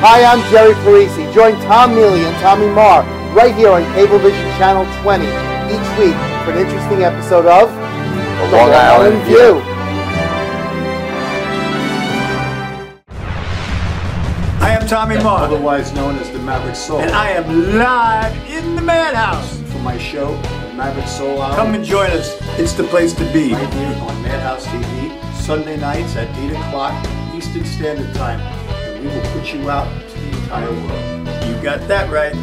Hi, I'm Jerry Parisi. Join Tom Neely and Tommy Marr right here on Cablevision Channel 20 each week for an interesting episode of The Long Island View. I am Tommy Marr, otherwise known as the Maverick Soul. and I am live in the Madhouse. For my show, Maverick Soul Hour. Come and join us. It's the place to be. Right here on Madhouse TV, Sunday nights at 8 o'clock Eastern Standard Time. And we will put you out to the entire world. You got that right.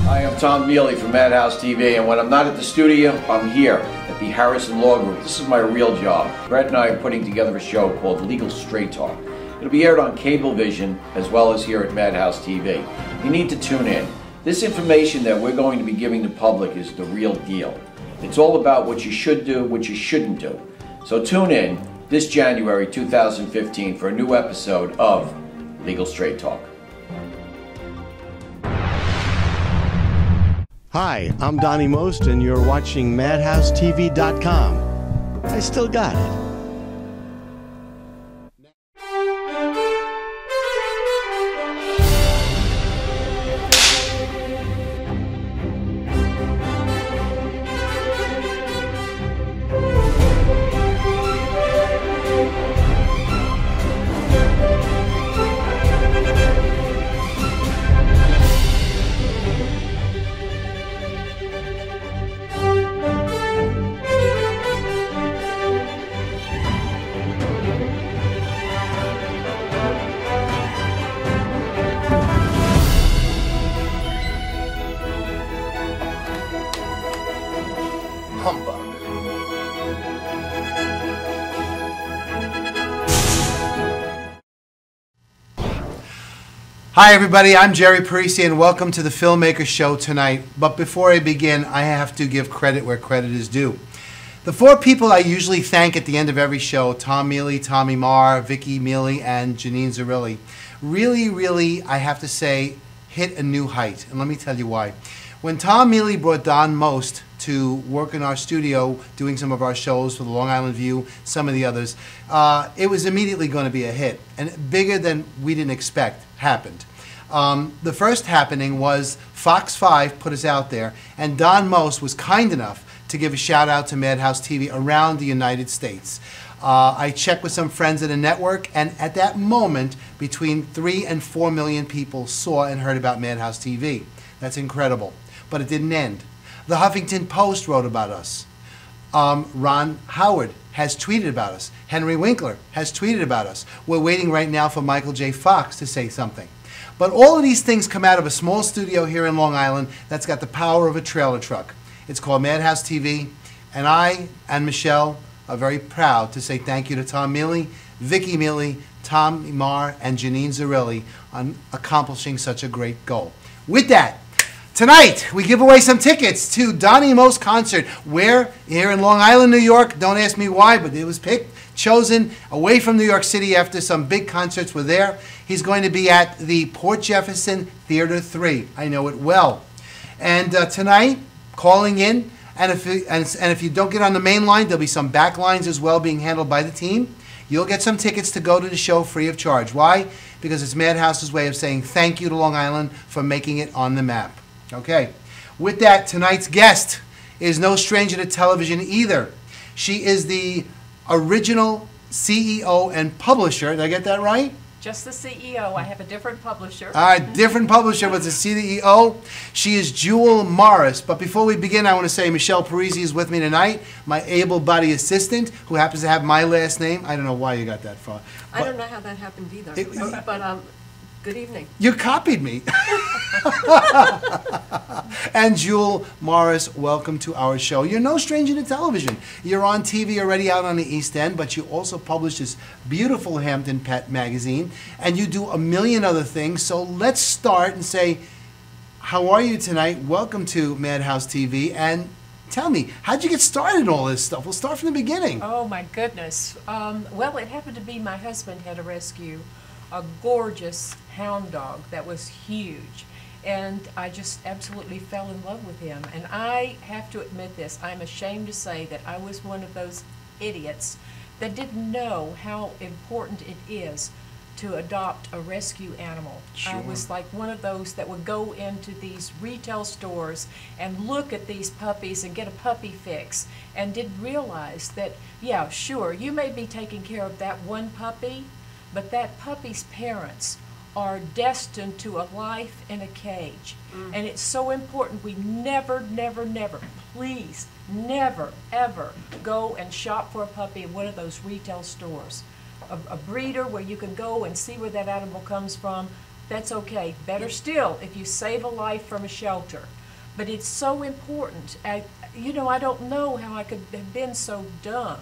Hi, I'm Tom Neely from Madhouse TV, and when I'm not at the studio, I'm here at the Harrison Law Group. This is my real job. Brett and I are putting together a show called Legal Straight Talk. It'll be aired on Cablevision as well as here at Madhouse TV. You need to tune in. This information that we're going to be giving the public is the real deal. It's all about what you should do, what you shouldn't do. So tune in this January 2015 for a new episode of Legal Straight Talk. Hi, I'm Donnie Most, and you're watching MadhouseTV.com. I still got it. Hi everybody, I'm Jerry Parisi and welcome to the Filmmaker Show tonight. But before I begin, I have to give credit where credit is due. The four people I usually thank at the end of every show, Tom Mealy, Tommy Marr, Vicky Mealy, and Janine Zerilli, really, I have to say, hit a new height. And let me tell you why. When Tom Mealy brought Don Most to work in our studio doing some of our shows for the Long Island View, some of the others, it was immediately going to be a hit. And bigger than we didn't expect happened. The first happening was Fox 5 put us out there, and Don Most was kind enough to give a shout out to Madhouse TV around the United States. I checked with some friends at a network, and at that moment, between 3 and 4 million people saw and heard about Madhouse TV. That's incredible. But it didn't end. The Huffington Post wrote about us. Ron Howard has tweeted about us. Henry Winkler has tweeted about us. We're waiting right now for Michael J. Fox to say something. But all of these things come out of a small studio here in Long Island that's got the power of a trailer truck. It's called Madhouse TV, and I and Michelle are very proud to say thank you to Tom Mealy, Vicky Mealy, Tom Marr, and Janine Zerilli on accomplishing such a great goal. With that, tonight, we give away some tickets to Donnie Most concert. Where? Here in Long Island, New York. Don't ask me why, but it was picked, chosen, away from New York City after some big concerts were there. He's going to be at the Port Jefferson Theater 3. I know it well. And tonight, calling in, and if you don't get on the main line, there'll be some back lines as well being handled by the team. You'll get some tickets to go to the show free of charge. Why? Because it's Madhouse's way of saying thank you to Long Island for making it on the map. Okay, with that, tonight's guest is no stranger to television either. She is the original CEO and publisher. Did I get that right? Just the CEO. I have a different publisher. All right, different publisher, but the CEO. She is Jewel Morris. But before we begin, I want to say Michelle Parisi is with me tonight, my able-bodied assistant, who happens to have my last name. I don't know why you got that far. I don't know how that happened either. But good evening. You copied me. And Jewel Morris, welcome to our show. You're no stranger to television. You're on TV already out on the East End, but you also publish this beautiful Hampton Pet magazine, and you do a million other things. So let's start and say, how are you tonight? Welcome to Madhouse TV, and tell me, how'd you get started in all this stuff? We'll start from the beginning. Oh, my goodness. Well, it happened to be my husband had to rescue a gorgeous hound dog that was huge. And I just absolutely fell in love with him. And I have to admit this, I'm ashamed to say that I was one of those idiots that didn't know how important it is to adopt a rescue animal. I was like one of those that would go into these retail stores and look at these puppies and get a puppy fix, and didn't realize that, yeah, sure, you may be taking care of that one puppy, but that puppy's parents are destined to a life in a cage. And it's so important we never, never, never, please, never, ever go and shop for a puppy in one of those retail stores. A breeder where you can go and see where that animal comes from, that's okay. Better still, if you save a life from a shelter. But it's so important. You know, I don't know how I could have been so dumb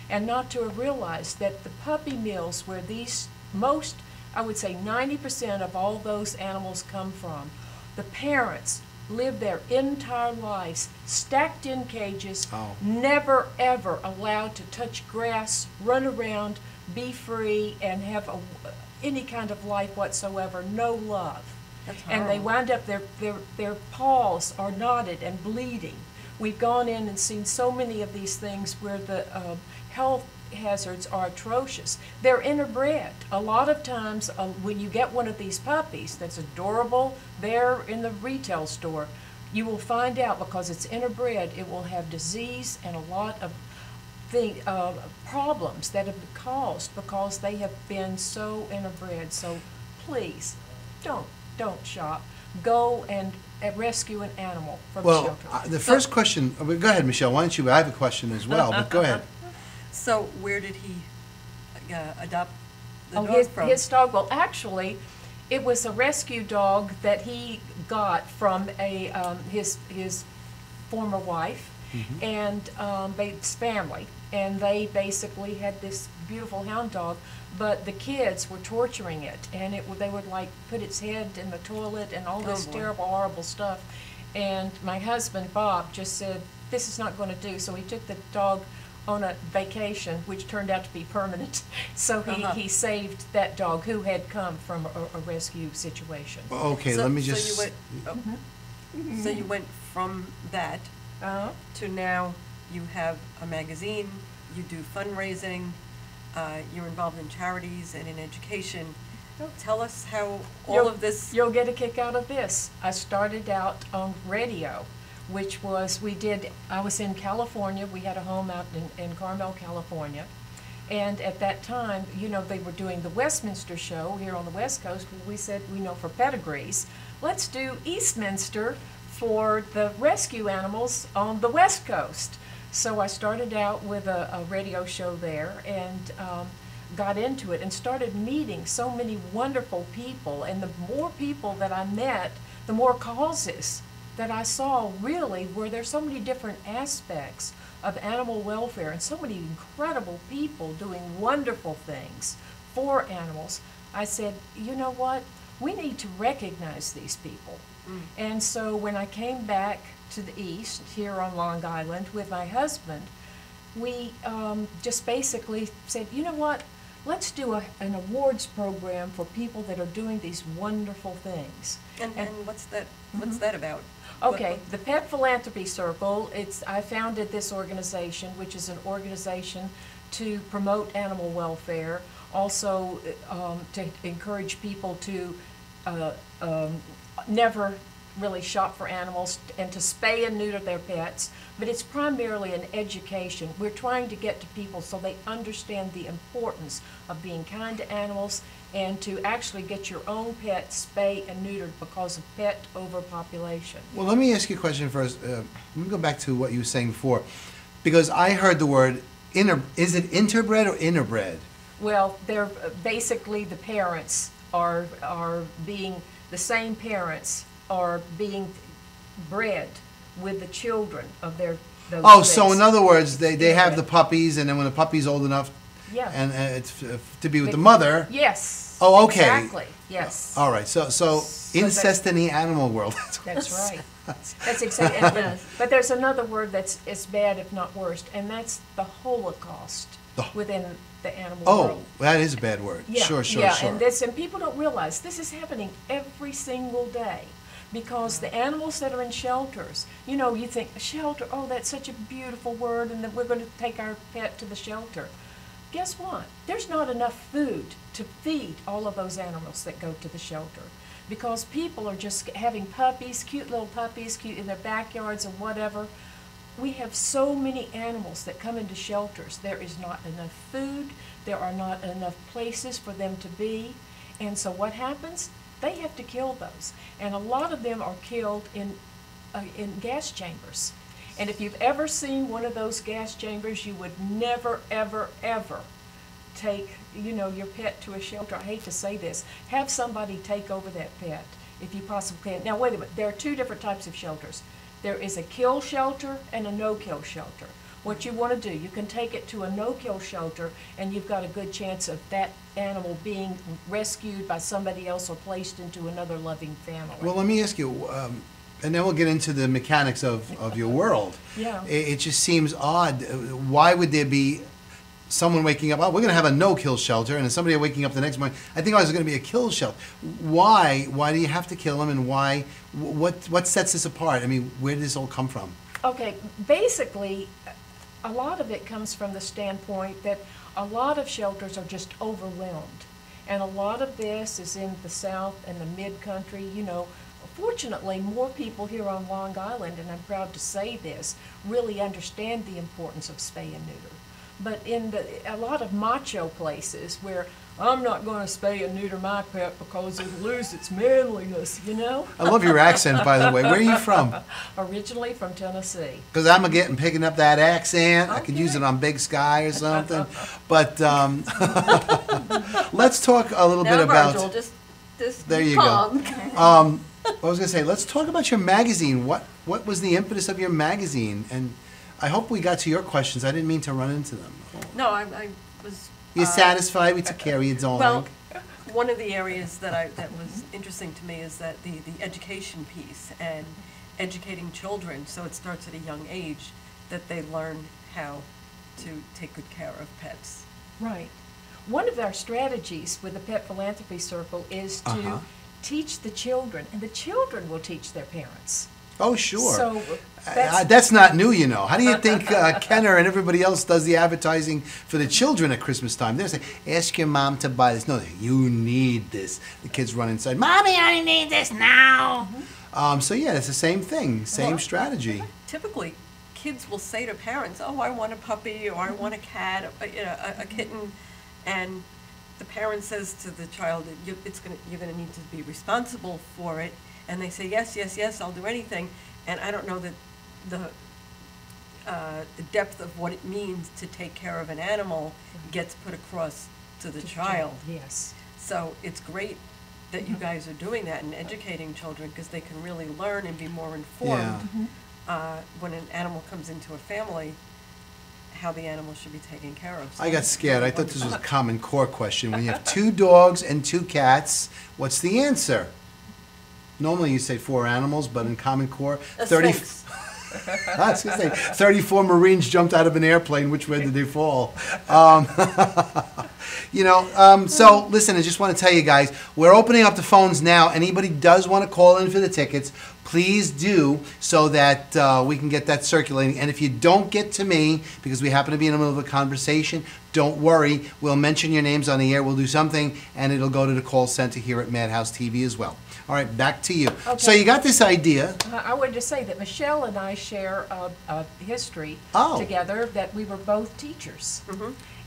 and not to have realized that the puppy mills where these most, I would say 90% of all those animals come from, the parents live their entire lives stacked in cages, never ever allowed to touch grass, run around, be free, and have any kind of life whatsoever, no love. And they wind up, their paws are knotted and bleeding. We've gone in and seen so many of these things where the health hazards are atrocious. They're interbred. A lot of times when you get one of these puppies that's adorable there in the retail store, you will find out because it's interbred, it will have disease and a lot of problems that have been caused because they have been so interbred. So please, don't shop. Go and rescue an animal from a shelter. The first question, go ahead, Michelle, why don't you, I have a question as well, but go ahead. So where did he adopt the dog from? His dog, well, actually, it was a rescue dog that he got from his former wife and his family. And they basically had this beautiful hound dog, but the kids were torturing it, and they would like put its head in the toilet and all this terrible, horrible stuff. And my husband, Bob, just said, this is not going to do. So he took the dog on a vacation, which turned out to be permanent. So he saved that dog who had come from a rescue situation. Okay, let me just... So so you went from that to now you have a magazine, you do fundraising, you're involved in charities and in education. Tell us how all of this... You'll get a kick out of this. I started out on radio, which was, I was in California. We had a home out in Carmel, California. And at that time, you know, they were doing the Westminster show here on the West Coast. We said, for pedigrees, let's do Eastminster for the rescue animals on the West Coast. So I started out with a radio show there and got into it and started meeting so many wonderful people. And the more people that I met, the more causes that I saw really where there's so many different aspects of animal welfare and so many incredible people doing wonderful things for animals. I said, you know what? We need to recognize these people. And so when I came back to the East, here on Long Island, with my husband, we just basically said, you know what, let's do an awards program for people that are doing these wonderful things. And what's that? What's that about? Okay, the Pet Philanthropy Circle, I founded this organization, which is an organization to promote animal welfare, also to encourage people to never really shop for animals and to spay and neuter their pets, but it's primarily an education. We're trying to get to people so they understand the importance of being kind to animals and to actually get your own pet spayed and neutered because of pet overpopulation. Well, let me ask you a question first. Let me go back to what you were saying before, because I heard the word is it interbred or interbred? Well, they're basically the parents are being, the same parents are being bred with the children of those so in other words, they have the puppies, and then when the puppy's old enough and it's to be with the mother. Yes. Oh, okay. Exactly. Yes. All right. So incest in the animal world. That's right. That's exactly. But there's another word that's as bad, if not worse, and that's the Holocaust within the animal world. Oh, that is a bad word. Yeah. Sure. And people don't realize this is happening every single day. Because the animals that are in shelters, you know, you think, shelter, oh, that's such a beautiful word, and that we're going to take our pet to the shelter. guess what? There's not enough food to feed all of those animals that go to the shelter, because people are just having puppies, cute little puppies, cute in their backyards and whatever. We have so many animals that come into shelters. There is not enough food. There are not enough places for them to be. And so what happens? They have to kill those. And a lot of them are killed in gas chambers. And if you've ever seen one of those gas chambers, you would never, ever, ever take, your pet to a shelter. I hate to say this. Have somebody take over that pet if you possibly can. Now, wait a minute. There are two different types of shelters. There is a kill shelter and a no-kill shelter. What you want to do, you can take it to a no-kill shelter, and you've got a good chance of that animal being rescued by somebody else or placed into another loving family. Well, let me ask you, and then we'll get into the mechanics of your world. Yeah. It just seems odd. Why would there be someone waking up, oh, we're going to have a no-kill shelter, and then somebody waking up the next morning, I think I was going to be a kill shelter. Why? Why do you have to kill them, and why? What sets this apart? I mean, where did this all come from? Okay, basically, a lot of it comes from the standpoint that a lot of shelters are just overwhelmed. And a lot of this is in the South and the mid-country. Fortunately, more people here on Long Island, and I'm proud to say this, really understand the importance of spay and neuter. But in a lot of macho places where I'm not going to spay and neuter my pet because it'll lose its manliness, I love your accent, by the way. Where are you from? Originally from Tennessee. Because I'm picking up that accent. I could use it on Big Sky or something. But let's talk a little bit about... Virgil, just there you calm. go. I was going to say, let's talk about your magazine. What was the impetus of your magazine? And I hope we got to your questions. I didn't mean to run into them. No, I was... You're satisfied? We took care of you, darling. Well, one of the areas that was interesting to me is that the education piece and educating children, so it starts at a young age, that they learn how to take good care of pets. Right. One of our strategies with the Pet Philanthropy Circle is to teach the children, and the children will teach their parents. Oh, sure. So that's not new, How do you think Kenner and everybody else does the advertising for the children at Christmas time? They're saying, ask your mom to buy this. No, you need this. The kids run inside, Mommy, I need this now. So, yeah, it's the same thing, same strategy. Typically, kids will say to parents, oh, I want a puppy, or I want a cat, a kitten, and the parent says to the child, you're going to need to be responsible for it. And they say, yes, yes, yes, I'll do anything. And I don't know that the depth of what it means to take care of an animal gets put across to the child. Yes. So it's great that you guys are doing that and educating children, because they can really learn and be more informed when an animal comes into a family, how the animal should be taken care of. So I got scared. I thought this was a Common Core question. When you have 2 dogs and 2 cats, what's the answer? Normally you say 4 animals, but in Common Core, 34 Marines jumped out of an airplane. Which way did they fall? So listen, I just want to tell you guys, we're opening up the phones now. Anybody does want to call in for the tickets, please do, so that we can get that circulating. And if you don't get to me, because we happen to be in the middle of a conversation, don't worry. We'll mention your names on the air. We'll do something, and it'll go to the call center here at Madhouse TV as well. All right, back to you. Okay. So you got this idea. I wanted to say that Michelle and I share a history together, that we were both teachers.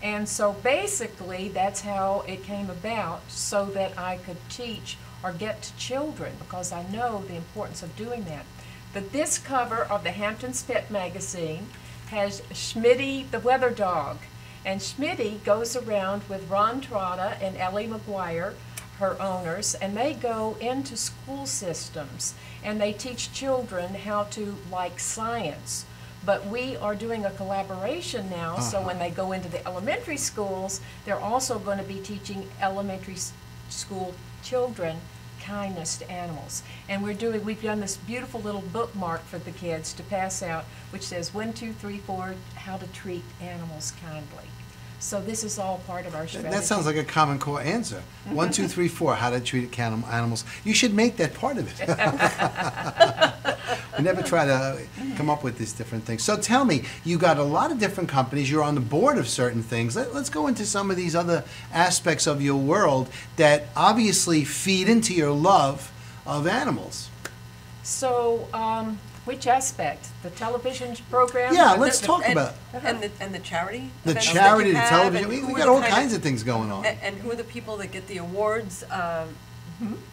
And so basically that's how it came about, so that I could teach or get to children, because I know the importance of doing that. But this cover of the Hampton's Pet magazine has Schmitty the weather dog. And Schmitty goes around with Ron Trotta and Ellie McGuire, her owners, and they go into school systems and they teach children how to like science. But we are doing a collaboration now, so when they go into the elementary schools, they're also going to be teaching elementary school children kindness to animals. And we've done this beautiful little bookmark for the kids to pass out, which says 1, 2, 3, 4, how to treat animals kindly. So this is all part of our strategy. That sounds like a Common Core answer. 1, 2, 3, 4, how to treat animals. You should make that part of it. We never try to come up with these different things. So tell me, you got a lot of different companies. You're on the board of certain things. Let's go into some of these other aspects of your world that obviously feed into your love of animals. So, which aspect? The television program? Yeah, let's talk about And the charity? the events that charity, you the have, television. and We who are got the all kind kinds of things going on. And who are the people that get the awards?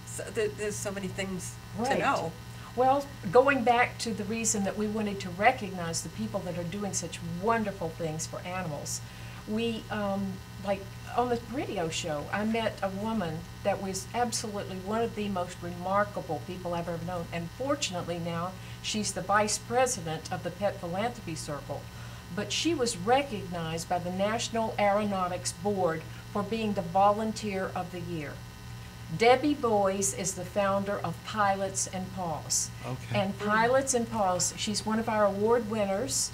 So there's so many things to Right. know. Well, going back to the reason that we wanted to recognize the people that are doing such wonderful things for animals, we, like on the radio show, I met a woman that was absolutely one of the most remarkable people I've ever known. And fortunately now, she's the vice president of the Pet Philanthropy Circle. But she was recognized by the National Aeronautics Board for being the Volunteer of the Year. Debbie Boyes is the founder of Pilots and Paws. Okay. And Pilots and Paws, she's one of our award winners.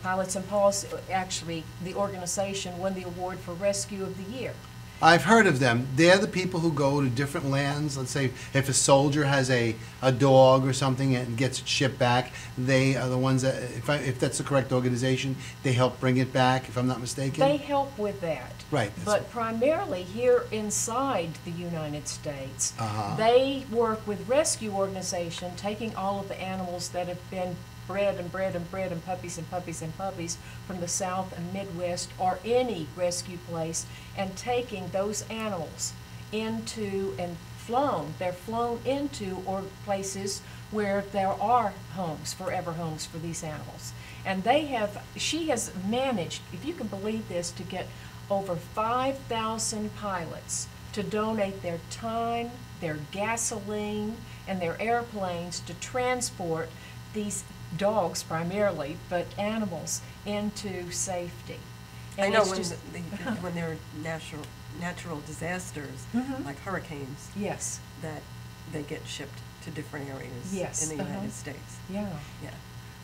Pilots and Paws, actually, the organization won the award for Rescue of the Year. I've heard of them. They're the people who go to different lands. Let's say if a soldier has a dog or something and gets it shipped back, they are the ones that, if that's the correct organization, they help bring it back, if I'm not mistaken. They help with that. Right. But primarily here inside the United States, Uh-huh. they work with rescue organization, taking all of the animals that have been bred and bred and bred and puppies and puppies and puppies from the South and Midwest or any rescue place, and taking those animals into and flown. They're flown into or places where there are homes, forever homes for these animals. And she has managed, if you can believe this, to get over 5,000 pilots to donate their time, their gasoline, and their airplanes to transport these dogs primarily, but animals into safety. I And know it's when, just- when there are natural disasters, Mhm. like hurricanes, Yes, that they get shipped to different areas Yes, in the uh-huh. United States. yeah. Yeah.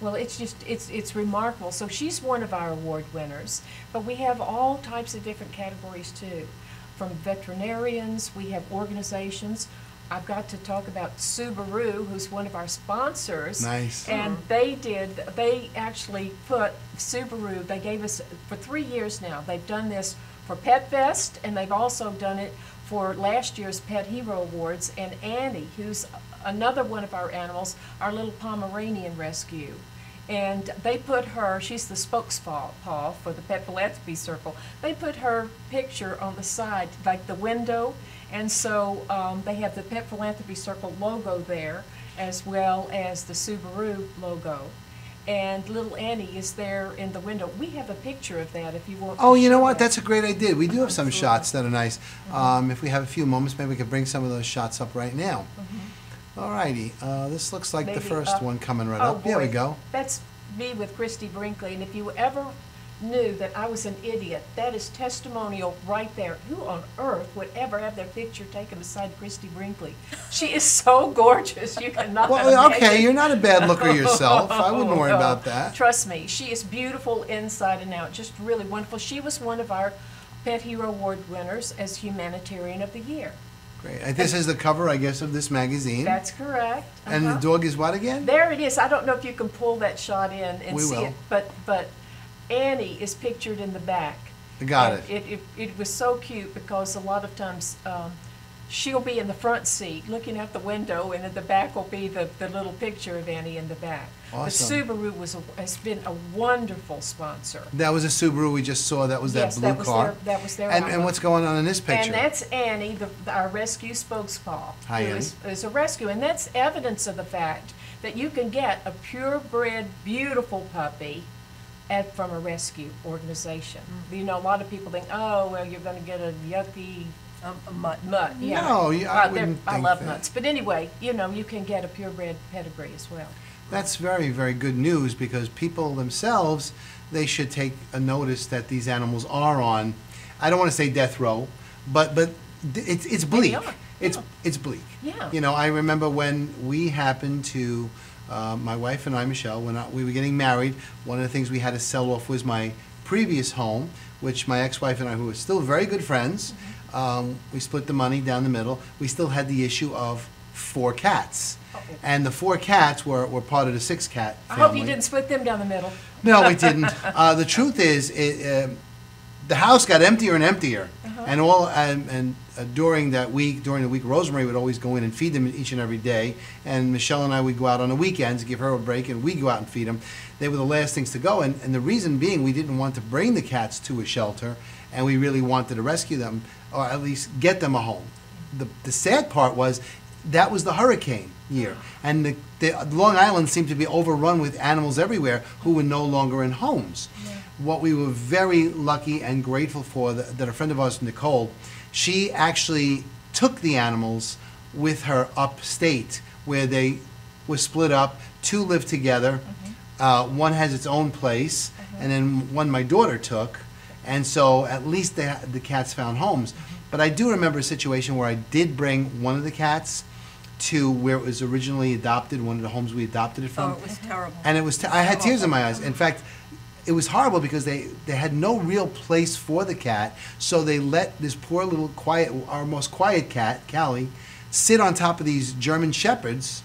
Well, it's remarkable. So she's one of our award winners, but we have all types of different categories too. From veterinarians, we have organizations. I've got to talk about Subaru, who's one of our sponsors. Nice. And they actually put Subaru, they gave us, for 3 years now, they've done this for Pet Fest, and they've also done it for last year's Pet Hero Awards. And Annie, who's another one of our animals, our little Pomeranian rescue. And they put her, she's the spokespaw for the Pet Philanthropy Circle. They put her picture on the side, like the window, and so they have the Pet Philanthropy Circle logo there, as well as the Subaru logo. And little Annie is there in the window. We have a picture of that if you want to Oh, you know show what? that. That's a great idea. We do have some Absolutely. shots that are nice. If we have a few moments, maybe we could bring some of those shots up right now. All righty. This looks like the Maybe first up. one coming right Oh, up. There we boy. go. That's me with Christy Brinkley, and if you ever knew that I was an idiot, that is testimonial right there. Who on earth would ever have their picture taken beside Christy Brinkley? She is so gorgeous, you cannot Well, okay, imagine. you're not a bad looker yourself. I wouldn't worry Oh, about that. Trust me, she is beautiful inside and out, just really wonderful. She was one of our Pet Hero Award winners as Humanitarian of the Year. Great. This is the cover, I guess, of this magazine. That's correct. And the Uh-huh. dog is what again? There it is. I don't know if you can pull that shot in and We see will. it, but Annie is pictured in the back. Got And it. It was so cute because a lot of times she'll be in the front seat looking out the window, and at the back will be the little picture of Annie in the back. Awesome. But Subaru has been a wonderful sponsor. That was a Subaru we just saw. That was Yes, that blue that was car. that was their And outlook. what's going on in this picture? And that's Annie, our rescue spokespaw. Hi, who Annie. is a rescue, and that's evidence of the fact that you can get a purebred, beautiful puppy from a rescue organization. You know, a lot of people think, oh, well, you're going to get a yucky A mutt. mutt. Yeah. No, I They're- wouldn't I think love that. mutts. But anyway, you know, you can get a purebred pedigree as well. That's very, very good news because people themselves, they should take a notice that these animals are on, I don't want to say death row, but it's bleak. are, It's bleak. Yeah. You know, I remember when we happened to, my wife and I, Michelle, when we were getting married, one of the things we had to sell off was my previous home, which my ex-wife and I, who were still very good friends, we split the money down the middle. We still had the issue of 4 cats. And the 4 cats were part of the 6-cat I family. hope you didn't split them down the middle. No, we didn't. The truth is, the house got emptier and emptier. And during the week, Rosemary would always go in and feed them each and every day. And Michelle and I would go out on the weekends, give her a break, and we'd go out and feed them. They were the last things to go. And the reason being, we didn't want to bring the cats to a shelter, and we really wanted to rescue them, or at least get them a home. The sad part was, that was the hurricane year, and the Long Island seemed to be overrun with animals everywhere who were no longer in homes. What we were very lucky and grateful for, that a friend of ours, Nicole, she actually took the animals with her upstate, where they were split up. 2 lived together. One has its own place, and then one my daughter took, and so at least the cats found homes. But I do remember a situation where I did bring one of the cats to where it was originally adopted, one of the homes we adopted it from. Oh, it was terrible. And it was, I had tears in my eyes. In fact, it was horrible because they had no real place for the cat, so they let this poor little our most quiet cat, Callie, sit on top of these German shepherds,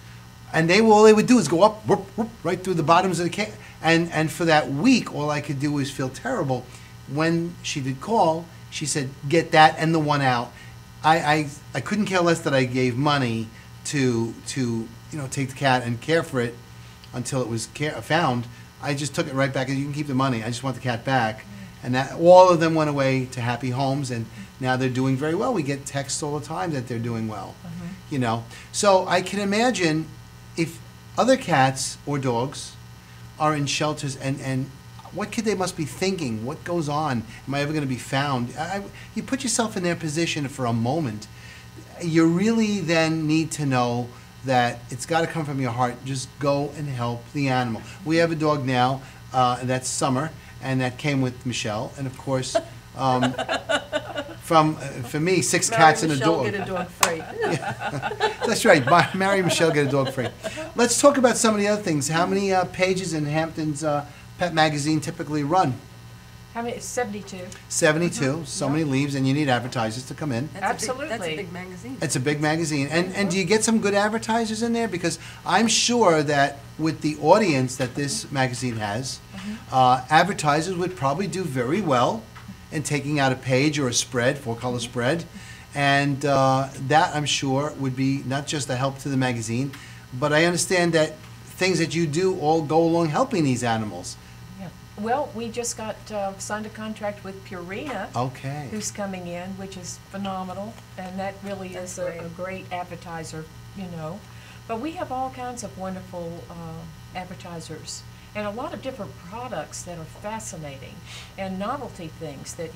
and all they would do is go up, whoop, whoop, right through the bottoms of the cat. And for that week, all I could do was feel terrible. When she did call, she said, "Get that and the one out." I couldn't care less that I gave money to take the cat and care for it until it was found. I just took it right back, and you can keep the money. I just want the cat back. And that all of them went away to happy homes, and now they're doing very well. We get texts all the time that they're doing well. So I can imagine if other cats or dogs are in shelters, and what kid they must be thinking, what goes on, am I ever going to be found? You put yourself in their position for a moment. You really then need to know that it's got to come from your heart. Just go and help the animal. We have a dog now, and that's Summer, and that came with Michelle, and of course, for me, 6 cats and a dog. Get a dog free. That's right. Marry Michelle, get a dog free. Let's talk about some of the other things. How many pages in Hampton's Pet Magazine typically run? How many? 72. 72. So many leaves, and you need advertisers to come in. Absolutely. That's a big magazine. It's a big magazine. And do you get some good advertisers in there? Because I'm sure that with the audience that this magazine has, advertisers would probably do very well in taking out a page or a spread, 4-color spread. And that, I'm sure, would be not just a help to the magazine, but I understand that things that you do all go along helping these animals. Yeah. Well, we just got signed a contract with Purina, who's coming in, which is phenomenal, and that really is a great advertiser, But we have all kinds of wonderful advertisers, and a lot of different products that are fascinating, and novelty things that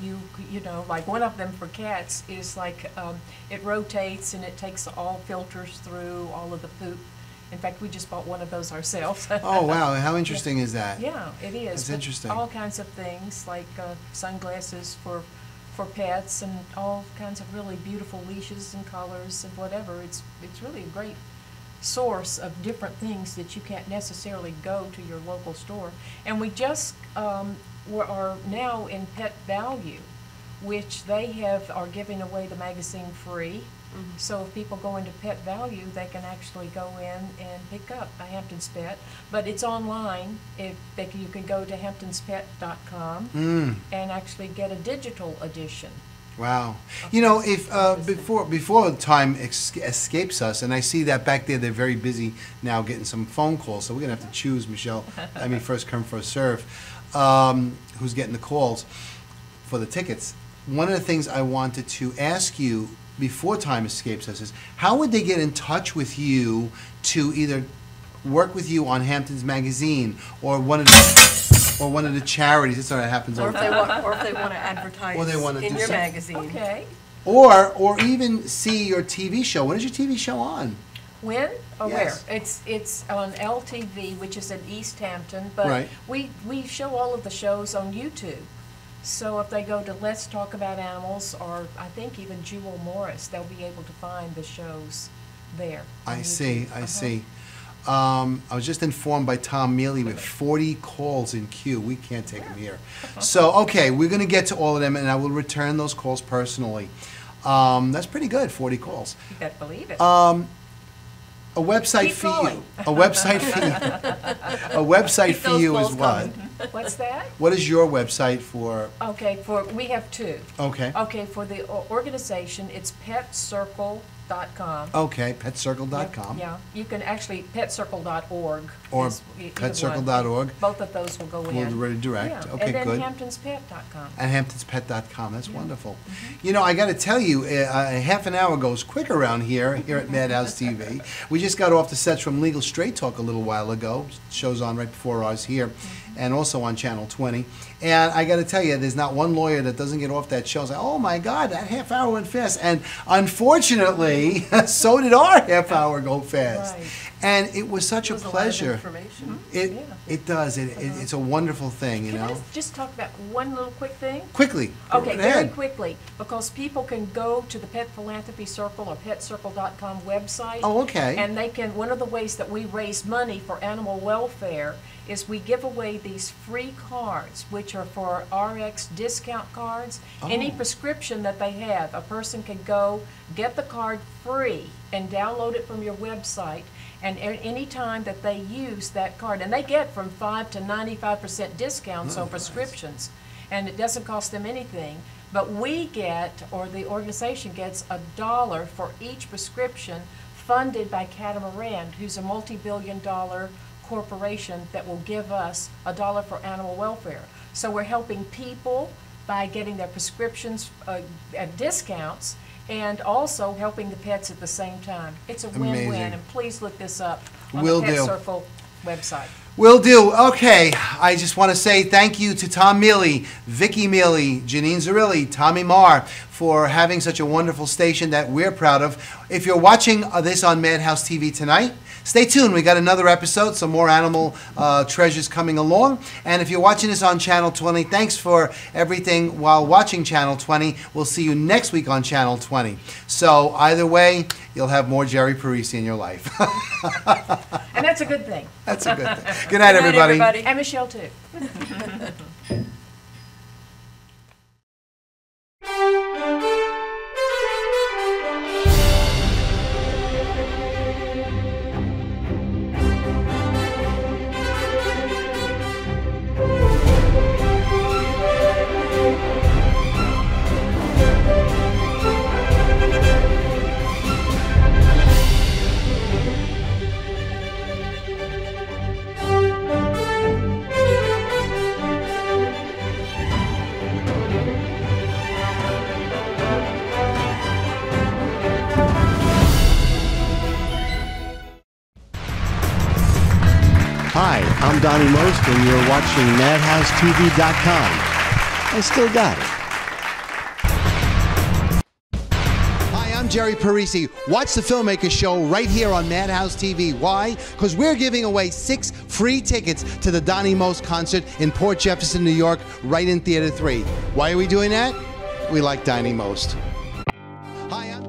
like one of them for cats is like it rotates and it takes all filters through all of the poop. In fact, we just bought one of those ourselves. Oh, wow. How interesting is that? Yeah, it is. It's interesting. All kinds of things like sunglasses for pets, and all kinds of really beautiful leashes and colors and whatever. It's really a great source of different things that you can't necessarily go to your local store. And we just are now in Pet Value, which they are giving away the magazine free. So if people go into Pet Value, they can actually go in and pick up a Hampton's Pet. But it's online. You can go to hamptonspet.com and actually get a digital edition. Wow. If before time escapes us, and I see that back there, they're very busy now getting some phone calls, so we're going to have to choose, Michelle. First come, first serve, who's getting the calls for the tickets. One of the things I wanted to ask you before time escapes us is, how would they get in touch with you to either work with you on Hampton's Magazine or one of the charities? That's what happens. Or if they want to advertise in your magazine. Okay. Or even see your TV show. When is your TV show on? When or Yes. where? It's on LTV, which is in East Hampton, but Right. we show all of the shows on YouTube. So if they go to Let's Talk About Animals, or I think even Jewel Morris, they'll be able to find the shows there. I see. I was just informed by Tom Mealy with 40 calls in queue. We can't take them here. So, okay, we're going to get to all of them, and I will return those calls personally. That's pretty good, 40 calls. You better believe it. A website Keep for going. you. A website for you. A website Keep for those you is calls what? coming. What's that? What is your website for? Okay, we have two. Okay. Okay, for the organization, it's petcircle.com. Okay, petcircle.com. Yeah, you can actually, petcircle.org. Or is either petcircle.org. one. Both of those will go in. Will redirect. Yeah, Okay, and then good. hamptonspet.com. At hamptonspet.com. That's wonderful. You know, I got to tell you, half an hour goes quick around here at Madhouse TV. We just got off the sets from Legal Straight Talk a little while ago. Show's on right before ours here, and also on Channel 20. And I got to tell you, there's not one lawyer that doesn't get off that show and say, oh my God, that half hour went fast. And unfortunately, so did our half hour go fast. Right. And it was such It a was pleasure. lot of information. It does. It's a wonderful thing, you Can I know. just talk about one little quick thing? Quickly. Go Okay, right very ahead. quickly, because people can go to the Pet Philanthropy Circle or petcircle.com website. Oh, okay. And they can, one of the ways that we raise money for animal welfare is we give away these free cards, which are for RX discount cards. Any Oh. prescription that they have, a person can go get the card free and download it from your website. And any time that they use that card, and they get from 5 to 95% discounts on prescriptions, and it doesn't cost them anything, but we get, or the organization gets, $1 for each prescription funded by Catamaran, who's a multi-billion-dollar corporation that will give us $1 for animal welfare. So we're helping people by getting their prescriptions at discounts, and also helping the pets at the same time. It's a Amazing. win-win, and please look this up on Will the Pet do. Circle website. Will do. Okay, I just want to say thank you to Tom Mealy, Vicky Mealy, Janine Zarilli, Tommy Marr for having such a wonderful station that we're proud of. If you're watching this on Madhouse TV tonight, stay tuned. We got another episode, some more animal treasures coming along. And if you're watching this on Channel 20, thanks for everything while watching Channel 20. We'll see you next week on Channel 20. So either way, you'll have more Jerry Parisi in your life. And that's a good thing. That's a good thing. Good night, everybody. And Michelle, too. Hi, I'm Donnie Most, and you're watching MadhouseTV.com. I still got it. Hi, I'm Jerry Parisi. Watch the Filmmaker Show right here on Madhouse TV. Why? Because we're giving away 6 free tickets to the Donnie Most concert in Port Jefferson, New York, right in Theater 3. Why are we doing that? We like Donnie Most. Hi, I'm...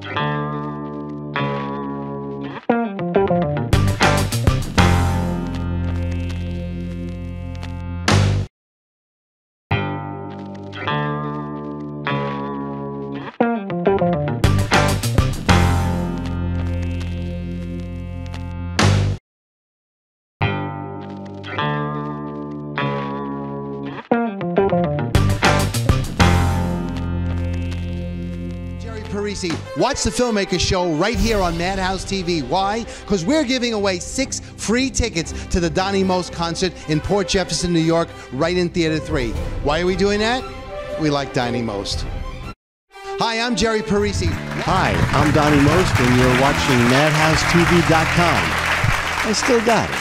Parisi. Watch the Filmmaker Show right here on Madhouse TV. Why? Because we're giving away 6 free tickets to the Donnie Most concert in Port Jefferson, New York, right in Theater 3. Why are we doing that? We like Donnie Most. Hi, I'm Jerry Parisi. Hi, I'm Donnie Most, and you're watching MadhouseTV.com. I still got it.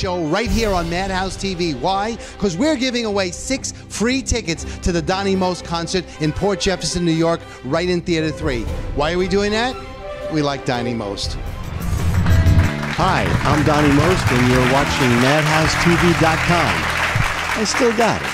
show right here on Madhouse TV. Why? Because we're giving away 6 free tickets to the Donnie Most concert in Port Jefferson, New York, right in Theater 3. Why are we doing that? We like Donnie Most. Hi, I'm Donnie Most, and you're watching MadhouseTV.com. I still got it.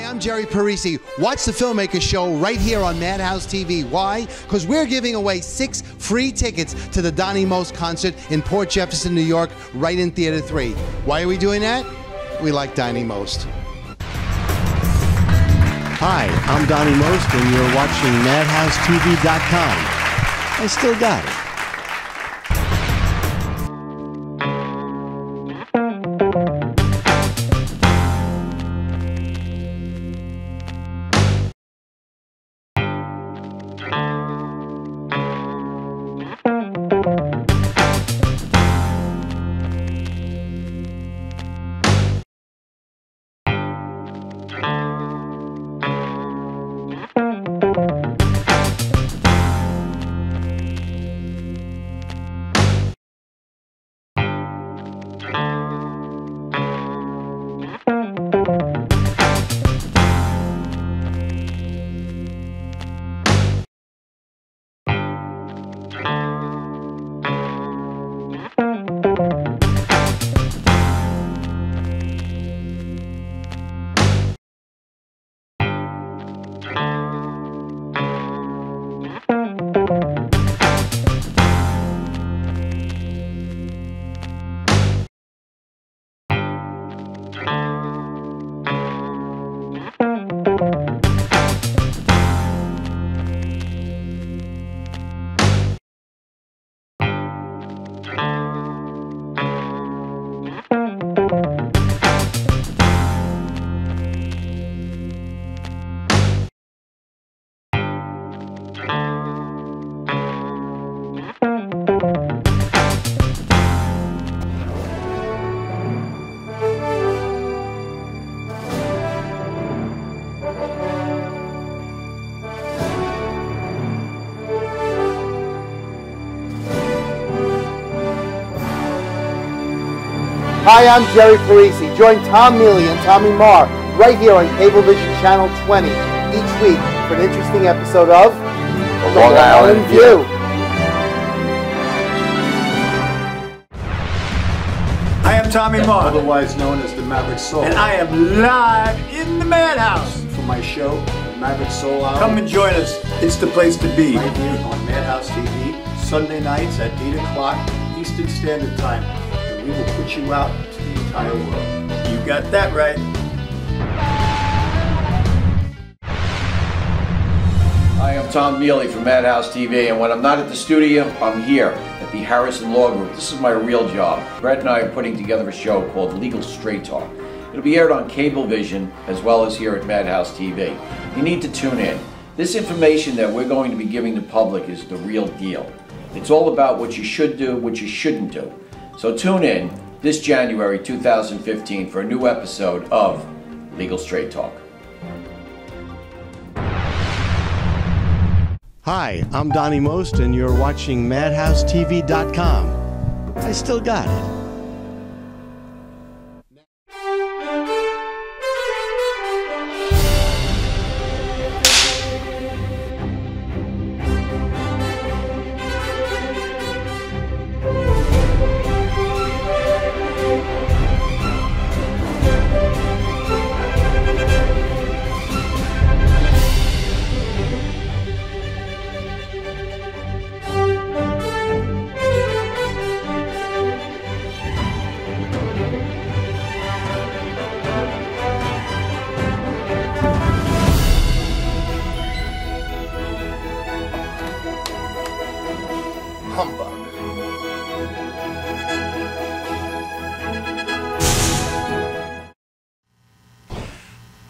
I'm Jerry Parisi. Watch the Filmmaker Show right here on Madhouse TV. Why? Because we're giving away 6 free tickets to the Donnie Most concert in Port Jefferson, New York, right in Theater 3. Why are we doing that? We like Donnie Most. Hi, I'm Donnie Most, and you're watching MadhouseTV.com. I still got it. Hi, I'm Jerry Parisi. Join Tom Mealy and Tommy Marr right here on Cablevision Channel 20 each week for an interesting episode of The Long Island View. I am Tommy Marr, Otherwise known as the Maverick Soul. and I am live in the Madhouse. For my show, the Maverick Soul Hour. Come and join us. It's the place to be. Right here on Madhouse TV, Sunday nights at 8 o'clock Eastern Standard Time. And we will put you out to the entire world. You got that right. Hi, I'm Tom Mealy from Madhouse TV, and when I'm not at the studio, I'm here at the Harrison Law Group. This is my real job. Brett and I are putting together a show called Legal Straight Talk. It'll be aired on Cablevision as well as here at Madhouse TV. You need to tune in. This information that we're going to be giving the public is the real deal. It's all about what you should do, what you shouldn't do. So tune in this January 2015 for a new episode of Legal Straight Talk. Hi, I'm Donnie Most, and you're watching MadhouseTV.com. I still got it.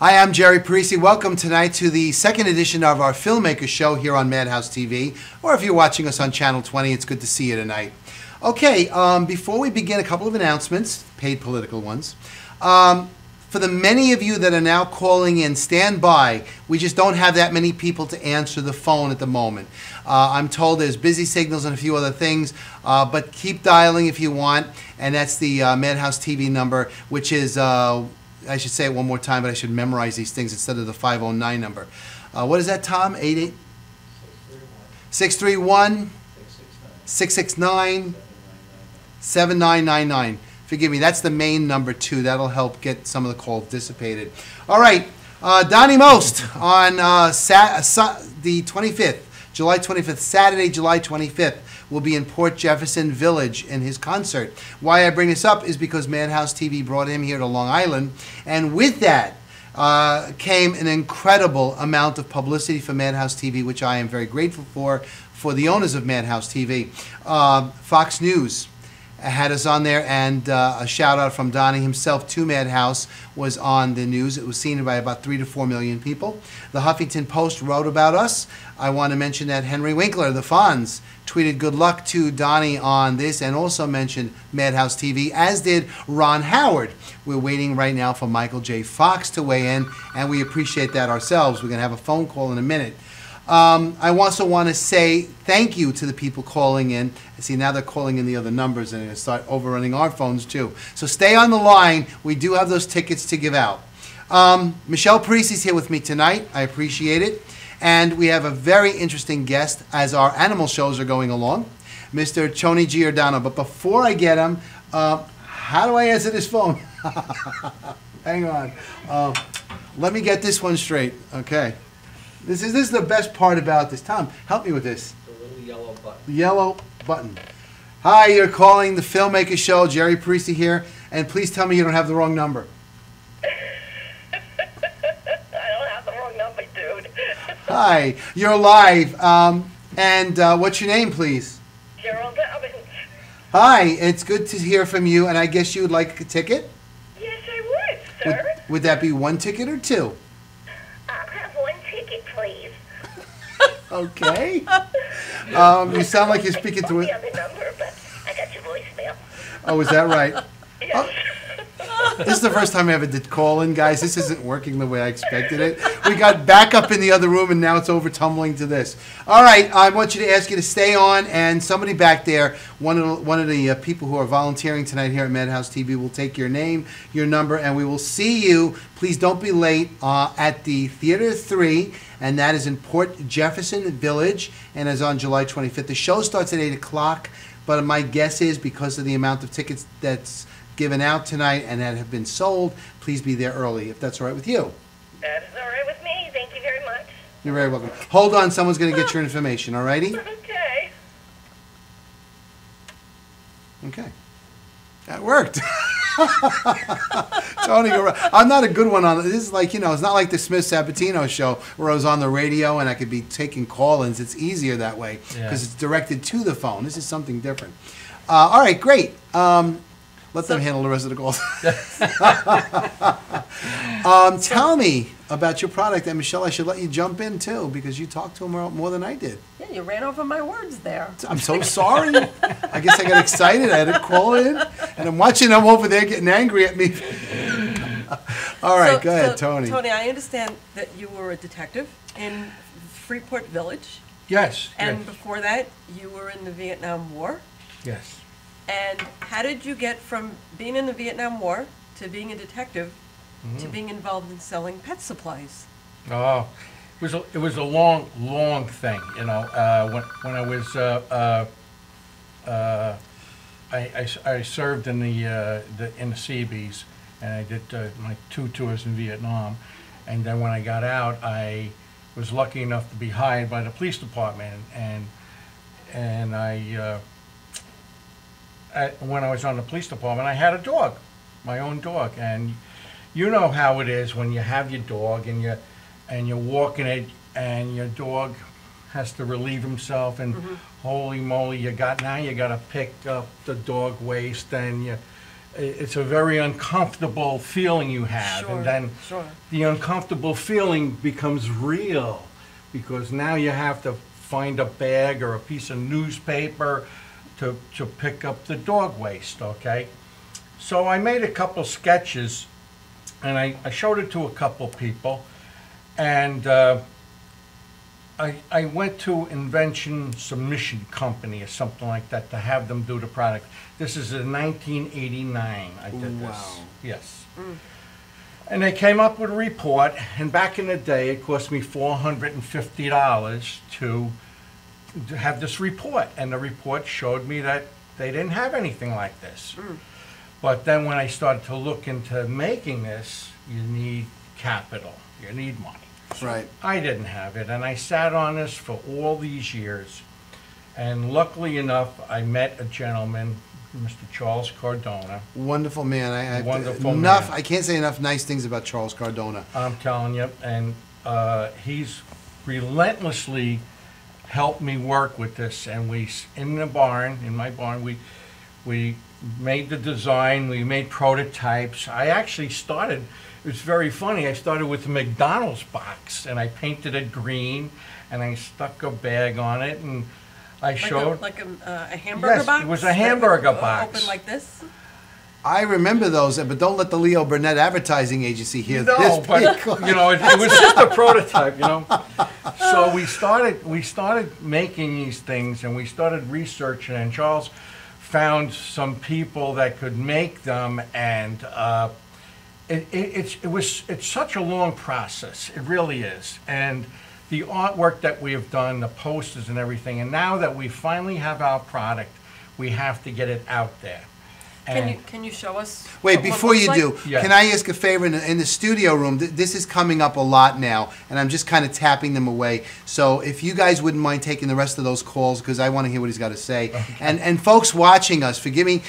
Hi, I'm Jerry Parisi. Welcome tonight to the second edition of our Filmmaker Show here on Madhouse TV. Or if you're watching us on Channel 20, it's good to see you tonight. Okay, before we begin, a couple of announcements, paid political ones. For the many of you that are now calling in, stand by. We just don't have that many people to answer the phone at the moment. I'm told there's busy signals and a few other things, but keep dialing if you want. And that's the Madhouse TV number, which is... I should say it one more time, but I should memorize these things instead of the 509 number. What is that, Tom? 88? 631 669 7999. Forgive me, that's the main number too. That'll help get some of the calls dissipated. All right, Donnie Most on the 25th, July 25th, Saturday, July 25th. Will be in Port Jefferson Village in his concert. Why I bring this up is because Madhouse TV brought him here to Long Island, and with that came an incredible amount of publicity for Madhouse TV, which I am very grateful for the owners of Madhouse TV. Fox News had us on there, and a shout out from Donnie himself to Madhouse was on the news. It was seen by about 3 to 4 million people. The Huffington Post wrote about us. I want to mention that Henry Winkler, the Fonz, tweeted good luck to Donnie on this and also mentioned Madhouse TV, as did Ron Howard. We're waiting right now for Michael J. Fox to weigh in, and we appreciate that ourselves. We're going to have a phone call in a minute. I also want to say thank you to the people calling in. See, now they're calling in the other numbers and they're going to start overrunning our phones too. So stay on the line. We do have those tickets to give out. Michelle Parisi's here with me tonight. I appreciate it. And we have a very interesting guest as our animal shows are going along, Mr. Tony Giordano. But before I get him, how do I answer this phone? Hang on. Let me get this one straight. Okay. This is the best part about this. Tom, help me with this. The little yellow button. The yellow button. Hi, you're calling the Filmmaker Show. Jerry Parisi here. And please tell me you don't have the wrong number. I don't have the wrong number, dude. Hi, you're live. And what's your name, please? Gerald Evans. Hi, it's good to hear from you. And I guess you would like a ticket? Yes, I would, sir. Would that be one ticket or two? I'll have one ticket, please. Okay. You sound like you're speaking to the it. other number, but I got your voicemail. Oh, is that right? Yes. This is the first time I ever did call in, guys. This isn't working the way I expected it. We got back up in the other room, and now it's over tumbling to this. All right, I want you to ask you to stay on, and somebody back there, one of the people who are volunteering tonight here at Madhouse TV will take your name, your number, and we will see you. Please don't be late at the Theater 3, and that is in Port Jefferson Village, and is on July 25th. The show starts at 8 o'clock, but my guess is because of the amount of tickets that's given out tonight and that have been sold, please be there early, if that's all right with you. That is all right with me. Thank you very much. You're very welcome. Hold on, someone's going to get your information, all righty? Okay. Okay. That worked. Tony, I'm not a good one on this. Is like, it's not like the Smith Sabatino show where I was on the radio and I could be taking call-ins. It's easier that way because it's directed to the phone. This is something different. All right, great. Let them handle the rest of the calls. Tell me about your product. And Michelle, I should let you jump in too because you talked to him more than I did. Yeah, you ran over my words there. I'm so sorry. I guess I got excited. I had to call in. And I'm watching them over there getting angry at me. All right, go ahead, Tony. Tony, I understand that you were a detective in Freeport Village. Yes. And yes. before that, you were in the Vietnam War. Yes. And how did you get from being in the Vietnam War to being a detective to being involved in selling pet supplies? Oh, it was a long thing. When I was I served in the Seabees, and I did my 2 tours in Vietnam, and then when I got out, I was lucky enough to be hired by the police department, and when I was on the police department, I had a dog, my own dog, and you know how it is when you have your dog and you're walking it, and your dog has to relieve himself, and holy moly, you got to pick up the dog waste, and it's a very uncomfortable feeling you have. Sure, And then sure. the uncomfortable feeling becomes real, because now you have to find a bag or a piece of newspaper to pick up the dog waste, okay? So I made a couple sketches, and I showed it to a couple people, and I went to Invention Submission Company or something like that to have them do the product. This is in 1989 I did this. Wow. Yes. And they came up with a report, and back in the day it cost me $450 to have this report. And the report showed me that they didn't have anything like this. But then when I started to look into making this, you need capital, you need money. Right. I didn't have it, and I sat on this for all these years. And luckily enough, I met a gentleman, Mr. Charles Cardona. Wonderful man. Wonderful enough. man. I can't say enough nice things about Charles Cardona. I'm telling you, and he's relentlessly helped me work with this. And in my barn, we made the design, we made prototypes. I actually started, it was very funny, I started with a McDonald's box, and I painted it green, and I stuck a bag on it, and I showed... Like a hamburger Yes, box? it was a hamburger that would box. Open like this? I remember those, but don't let the Leo Burnett Advertising Agency hear No, this. but you know, it was just a prototype, you know. So we started making these things, and we started researching, and Charles found some people that could make them, and it's such a long process. It really is. And the artwork that we have done, the posters and everything, and now that we finally have our product, we have to get it out there. Can you show us? Wait, what one before looks you like? do, Yeah. can I ask a favor? In the studio room, this is coming up a lot now, and I'm just kind of tapping them away. So if you guys wouldn't mind taking the rest of those calls, because I want to hear what he's got to say. Okay. And folks watching us, forgive me,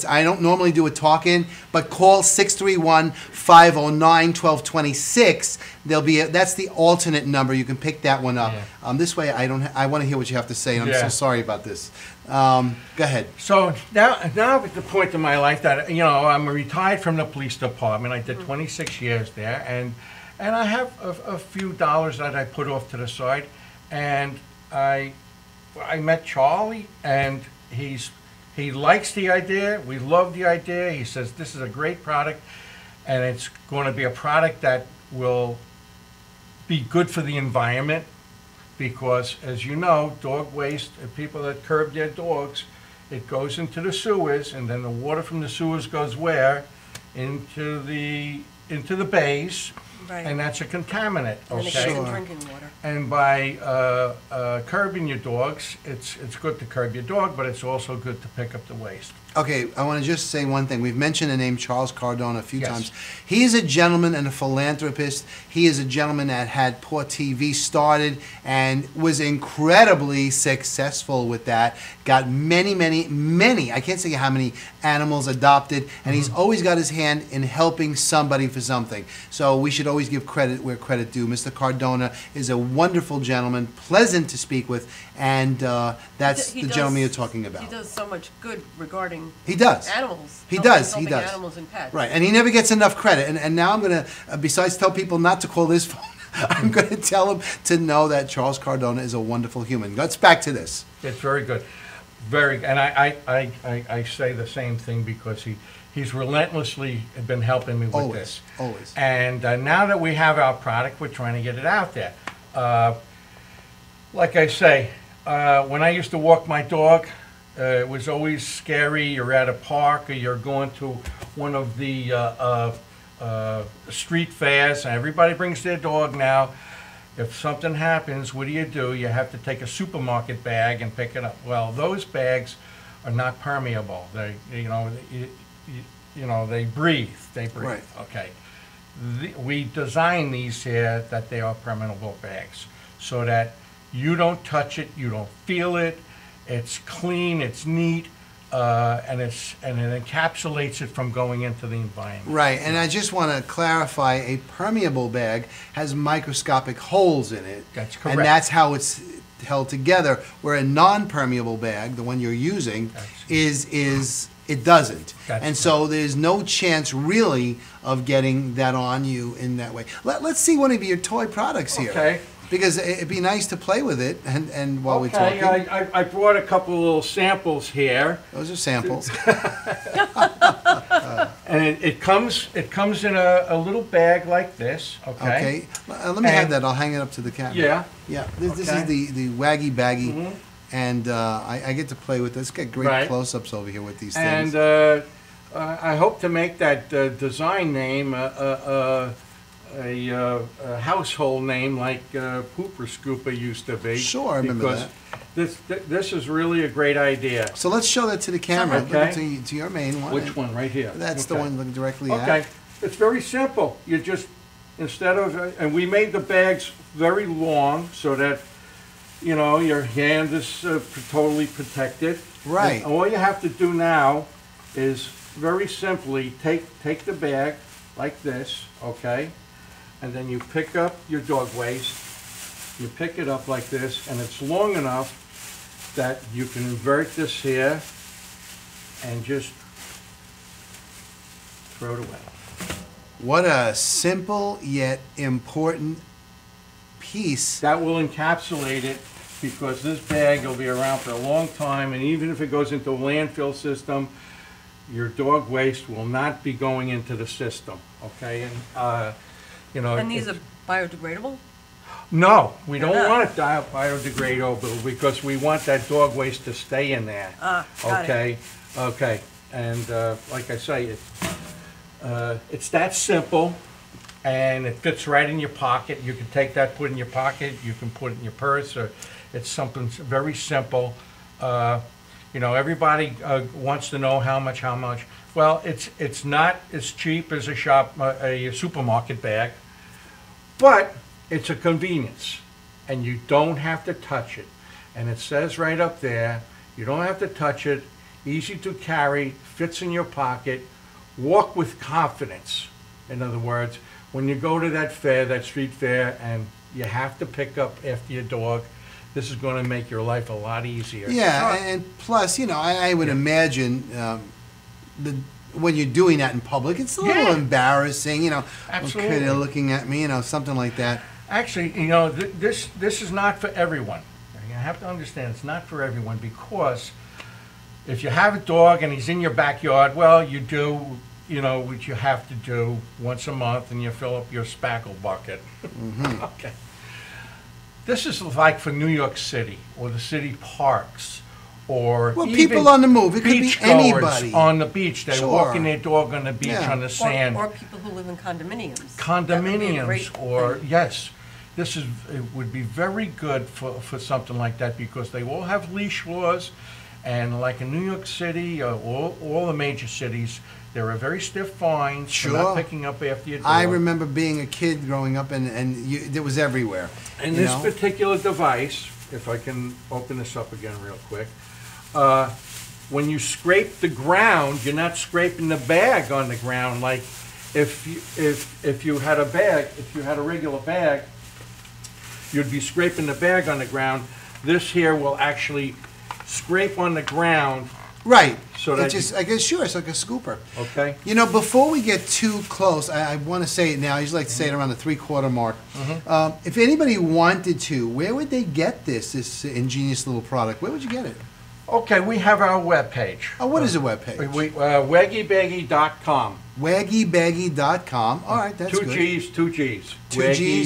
I don't normally do a talk-in, but call 631-509-1226. That's the alternate number. You can pick that one up. Yeah. This way, I want to hear what you have to say, and I'm so sorry about this. Go ahead. So now at the point in my life that, you know, I'm retired from the police department. I did 26 years there, and I have a few dollars that I put off to the side, and I met Charlie, and he likes the idea. We love the idea. He says this is a great product, and it's going to be a product that will be good for the environment. Because, as you know, dog waste, people that curb their dogs, it goes into the sewers, and then the water from the sewers goes where? Into the bays, Right. and that's a contaminant, And it okay? gets in drinking water. And by curbing your dogs, it's good to curb your dog, but it's also good to pick up the waste. Okay, I want to just say one thing. We've mentioned the name Charles Cardona a few Yes. times. He is a gentleman and a philanthropist. He is a gentleman that had Paw TV started and was incredibly successful with that. Got many, I can't say how many animals adopted, and he's always got his hand in helping somebody for something. So we should always give credit where credit due. Mr. Cardona is a wonderful gentleman, pleasant to speak with, and that's He the does- gentleman you're talking about. He does so much good regarding He does. animals. He helping- does. He helping does. animals and pets. Right, and he never gets enough credit. And now I'm going to, besides tell people not to call this phone, I'm going to tell them to know that Charles Cardona is a wonderful human. Let's back to this. It's very good. And I say the same thing because he's relentlessly been helping me with Always, this. always. And now that we have our product, we're trying to get it out there. Like I say, when I used to walk my dog, it was always scary. You're at a park or you're going to one of the street fairs, and everybody brings their dog now. If something happens, what do? You have to take a supermarket bag and pick it up. Well, those bags are not permeable. They, they breathe. They breathe. Right. Okay. We design these here that they are permeable bags, so that you don't touch it, you don't feel it. It's clean, it's neat, and it encapsulates it from going into the environment. Right, and I just want to clarify, a permeable bag has microscopic holes in it. That's correct. And that's how it's held together, where a non-permeable bag, the one you're using, is it doesn't. That's and so there's no chance really of getting that on you in that way. Let's see one of your toy products here. Okay. Because it'd be nice to play with it and while we're Okay, talking. I brought a couple of little samples here. Those are samples. And it comes in a little bag like this, okay? Okay. Let me have that. I'll hang it up to the camera. Yeah. Yeah. This is Okay. the Waggy Baggy. Mhm. And I get to play with this. Get great Right. close-ups over here with these things. And I hope to make that design name a household name like Pooper Scooper used to be. Sure, I remember because this is really a great idea. So let's show that to the camera. Okay. Look to your main one. Which one? Right here. That's the Okay. one looking directly at. Okay, it's very simple. You just, instead of, and we made the bags very long so that, you know, your hand is totally protected. Right. And all you have to do now is very simply take the bag like this, okay? And then you pick up your dog waste. You pick it up like this, and it's long enough that you can invert this here and just throw it away. What a simple yet important piece. That will encapsulate it because this bag will be around for a long time, and even if it goes into a landfill system, your dog waste will not be going into the system, okay? And, you know. And these are biodegradable? No, we don't not. want it biodegradable because we want that dog waste to stay in there. Ah, got it. Okay, okay. And like I say, it's that simple, and it fits right in your pocket. You can take that, put it in your pocket. You can put it in your purse, or it's something very simple. You know, everybody wants to know how much. Well, it's not as cheap as a supermarket bag, but it's a convenience, and you don't have to touch it. And it says right up there, you don't have to touch it, easy to carry, fits in your pocket, walk with confidence. In other words, when you go to that fair, that street fair, and you have to pick up after your dog, this is going to make your life a lot easier. Yeah, and plus, you know, I would imagine when you're doing that in public, it's a little embarrassing, you know. Absolutely. Okay, they're looking at me, you know, something like that. Actually, you know, this is not for everyone. You have to understand it's not for everyone because if you have a dog and he's in your backyard, well, you do, you know, what you have to do once a month, and you fill up your spackle bucket. Mm-hmm. Okay. This is like for New York City or the city parks or Well, even people on the move. It could be beachgoers anybody. on the beach. They're Sure. walking their dog on the beach Yeah. on the sand. Or people who live in condominiums. That would be a Condominiums great or, thing. yes. It would be very good for something like that because they all have leash laws, and like in New York City, all the major cities, there are very stiff fines for not Sure. picking up after your dog. I remember being a kid growing up, and it was everywhere. And you this know? particular device, if I can open this up again real quick, when you scrape the ground, you're not scraping the bag on the ground. Like if you had a bag, if you had a regular bag, you'd be scraping the bag on the ground. This here will actually scrape on the ground. Right. So it that just, I guess, sure, it's like a scooper. Okay. You know, before we get too close, I want to say it now. I usually like to say it around the 3/4 mark. If anybody wanted to, where would they get this ingenious little product? Where would you get it? Okay, we have our webpage. Oh, what is the webpage? Waggybaggy.com. Waggybaggy.com. All right, that's Two good. G's. Two G's,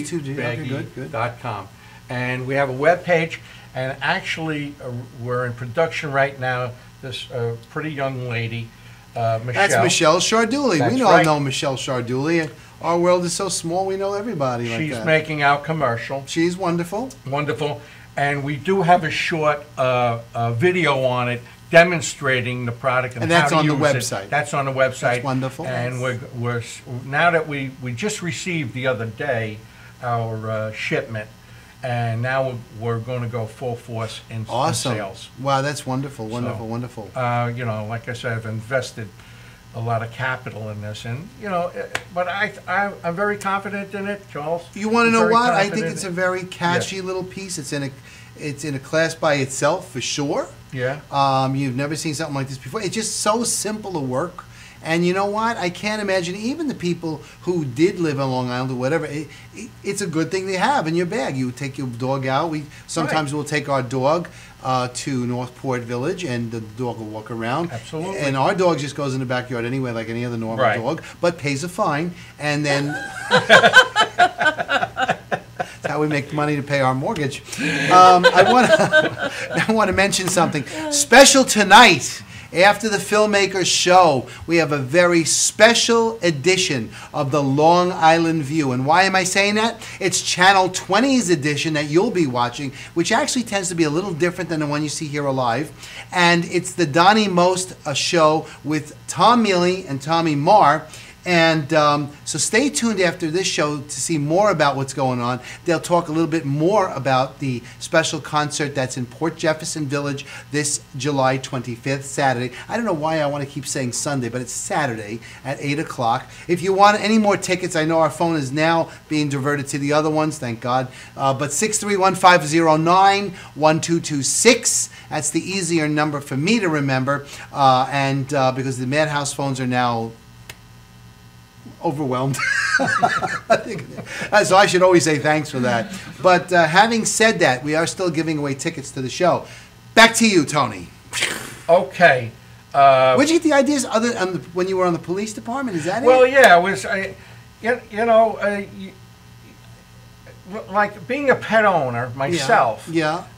two G's. Okay, good. Waggybaggy.com. And we have a webpage, and actually we're in production right now. This pretty young lady, Michelle. That's Michelle Sharduli. That's We all right. know Michelle Sharduli. Our world is so small, we know everybody like She's that. making our commercial. She's wonderful. Wonderful. And we do have a short video on it demonstrating the product and that's how to on the use it. website. That's on the website. That's wonderful. And we're now that we just received the other day our shipment, and now we're going to go full force in Awesome. sales. Wow, that's wonderful, wonderful, So, wonderful. You know, like I said, I've invested a lot of capital in this, and you know, but I'm very confident in it, Charles. You want to know Very what? I think confident it's in a it. very catchy little piece. It's It's in a class by itself for sure. Yeah. You've never seen something like this before. It's just so simple to work. And you know what? I can't imagine even the people who did live on Long Island or whatever. It's a good thing to have in your bag. You take your dog out. We sometimes we'll take our dog to Northport Village, and the dog will walk around. Absolutely. And our dog just goes in the backyard anyway, like any other normal dog, but pays a fine, and then. That's how we make money to pay our mortgage. I want to mention something special tonight. After the Filmmakers Show, we have a very special edition of the Long Island View. And why am I saying that? It's Channel 20's edition that you'll be watching, which actually tends to be a little different than the one you see here live. And it's the Donnie Most show with Tom Mealy and Tommy Marr. And so stay tuned after this show to see more about what's going on. They'll talk a little bit more about the special concert that's in Port Jefferson Village this July 25th, Saturday. I don't know why I want to keep saying Sunday, but it's Saturday at 8 o'clock. If you want any more tickets, I know our phone is now being diverted to the other ones, thank God. But 631-509-1226. That's the easier number for me to remember. Because the Madhouse phones are now overwhelmed. So I should always say thanks for that. But having said that, we are still giving away tickets to the show. Back to you, Tony. Okay. Where'd you get the ideas other than when you were on the police department? Is that it? Well, yeah, it was, like being a pet owner myself,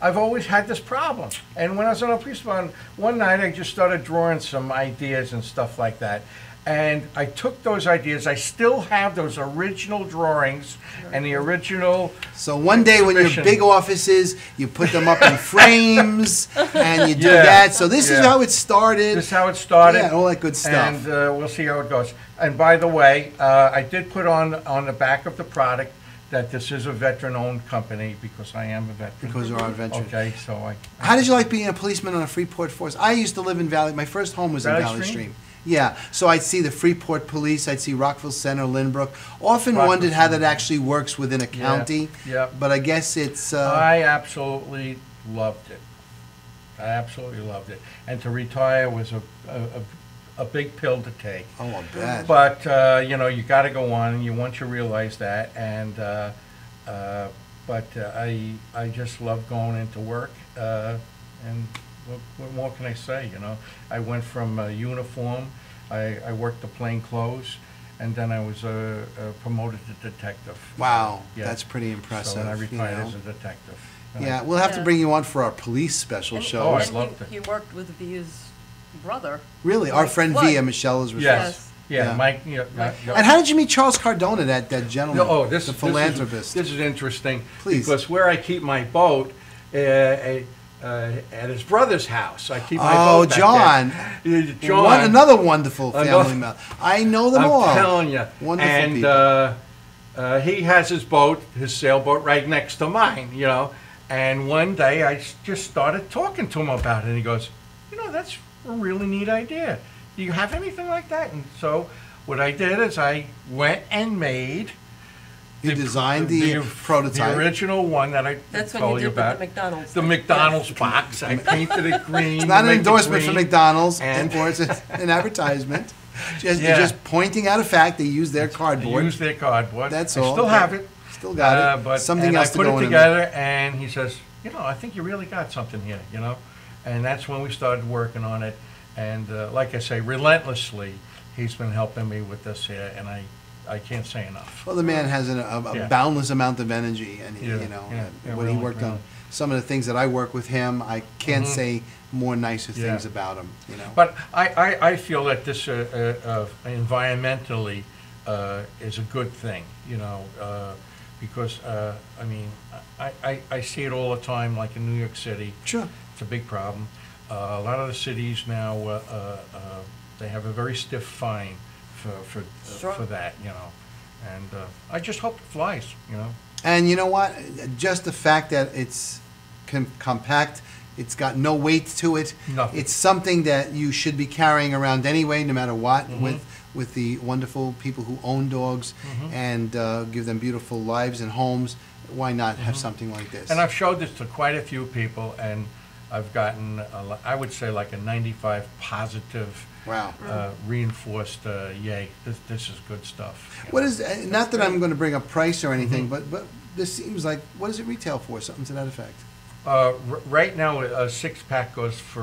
I've always had this problem. And when I was on the police department, one night I just started drawing some ideas and stuff like that. And I took those ideas. I still have those original drawings and the original. So one day when your big offices, you put them up in frames and you do that. So this is how it started. This is how it started. Yeah, all that good stuff. And we'll see how it goes. And by the way, I did put on the back of the product that this is a veteran-owned company because I am a veteran. Because you are a veteran. Okay, so I. How did you like being a policeman on a Freeport force? I used to live in Valley. My first home was in Valley Stream. Yeah, so I'd see the Freeport Police, I'd see Rockville Center, Lynbrook. Often wondered how that actually works within a county. Yeah. But I guess it's. I absolutely loved it. I absolutely loved it. And to retire was a big pill to take. Oh, I bet. But you got to go on. You once you realize that, and I just love going into work and. What more can I say, I went from uniform, I worked the plain clothes, and then I was promoted to detective. Wow, that's pretty impressive. So I retired as a detective. Yeah, we'll have to bring you on for our police special show. Oh, I'd love to. You worked with Via's brother. Really? Our friend Via, Michelle is responsible. Yes. Yeah, Mike. And how did you meet Charles Cardona, that gentleman, the philanthropist? This is interesting. Please. Because where I keep my boat, at his brother's house. I keep my boat back John. John. Another wonderful family member. I know them all. I'm telling you. Wonderful people. He has his boat, his sailboat, right next to mine, And one day I just started talking to him about it. And he goes, that's a really neat idea. Do you have anything like that? And so what I did is I went and made... You designed the prototype. The original one that I told you about. The McDonald's. The McDonald's box. I painted it green. It's not an endorsement for McDonald's, or it's an advertisement. Just pointing out a fact, they use their cardboard. They use their cardboard. That's all. I still have it. Still got it. But something else to go in. I put it together, and he says, I think you really got something here, And that's when we started working on it. And like I say, relentlessly, he's been helping me with this here, and I can't say enough. Well, the man has a boundless amount of energy, and when really, he worked on some of the things that I work with him, I can't say more nicer things about him. But I feel that this environmentally is a good thing, because I see it all the time, like in New York City. Sure, it's a big problem. A lot of the cities now they have a very stiff fine for that, and I just hope it flies, And you know what? Just the fact that it's compact, it's got no weight to it. Nothing. It's something that you should be carrying around anyway, no matter what. With the wonderful people who own dogs and give them beautiful lives and homes. why not have something like this? And I've showed this to quite a few people, and I've gotten, I would say, like a 95 positive, Wow. Reinforced, yay, this is good stuff. What is, not that I'm going to bring up price or anything, but this seems like, what does it retail for? Something to that effect. Right now, a 6-pack goes for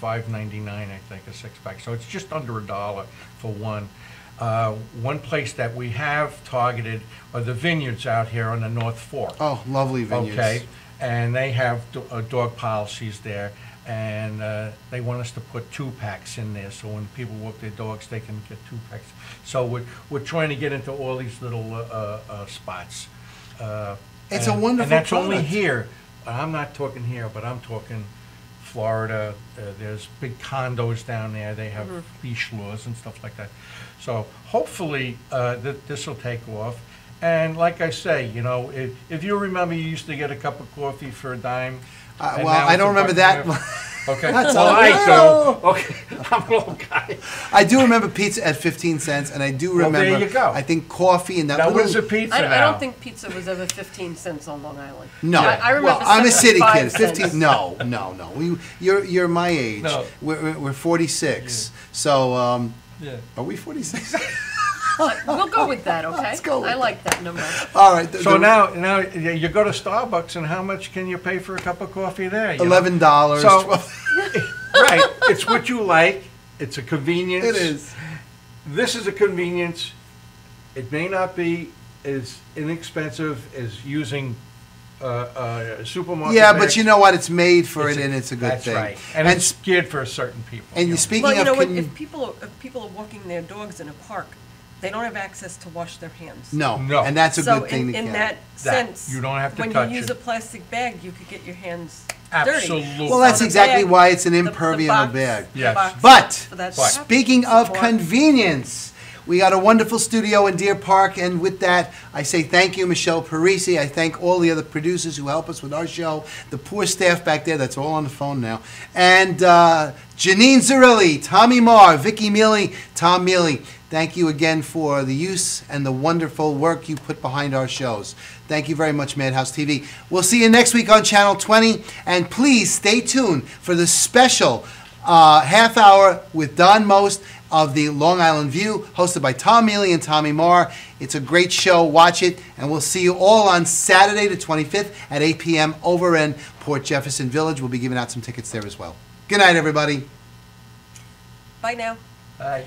$5.99, I think, a 6-pack. So it's just under $1 for one. One place that we have targeted are the vineyards out here on the North Fork. Oh, lovely vineyards. Okay, and they have dog policies there, and they want us to put 2-packs in there, so when people walk their dogs, they can get 2-packs. So we're trying to get into all these little spots. It's a wonderful and that's only product. here. I'm not talking here, but I'm talking Florida. There's big condos down there. They have beach laws and stuff like that. So hopefully this will take off. And like I say, you know, if you remember, you used to get a cup of coffee for a dime. Well, I don't remember that. Okay. That's well, all I right. do. Okay. I'm an old guy. I do remember pizza at 15 cents, and I do remember, there you go. I think coffee and that Now, little... where's the pizza now? I don't think pizza was ever 15 cents on Long Island. No, I remember well, I'm a stuff city at kid. 5 cents. 15. No. You're my age. No. We're 46. So Yeah. are we 46? We'll go with that, okay? Let's go with I that. like that number. All right. So now you go to Starbucks, and how much can you pay for a cup of coffee there? you know? $11. So, 12. right, it's what you like. It's a convenience. It is. This is a convenience. It may not be as inexpensive as using a supermarket. Yeah, bags. but you know what? It's made for it, and it's a good That's thing. right, and it's geared for certain people. And you you know. speaking Well, you know, of... if people are walking their dogs in a park, they don't have access to wash their hands. No, No. and that's a So good thing to in get. that sense, you don't have to when touch you use it. a plastic bag, you could get your hands Absolutely. dirty. Well, that's So the exactly bag- why it's an the impermeable box- bag. the Yes. box But for that speaking of support. convenience, we got a wonderful studio in Deer Park, and with that, I say thank you, Michelle Parisi. I thank all the other producers who help us with our show, the poor staff back there, that's all on the phone now, and Janine Zarilli, Tommy Marr, Vicky Mealy, Tom Mealy. Thank you again for the use and the wonderful work you put behind our shows. Thank you very much, Madhouse TV. We'll see you next week on Channel 20, and please stay tuned for the special half hour with Don Most of the Long Island View, hosted by Tom Mealy and Tommy Marr. It's a great show. Watch it, and we'll see you all on Saturday the 25th at 8 p.m. over in Port Jefferson Village. We'll be giving out some tickets there as well. Good night, everybody. Bye now. Bye.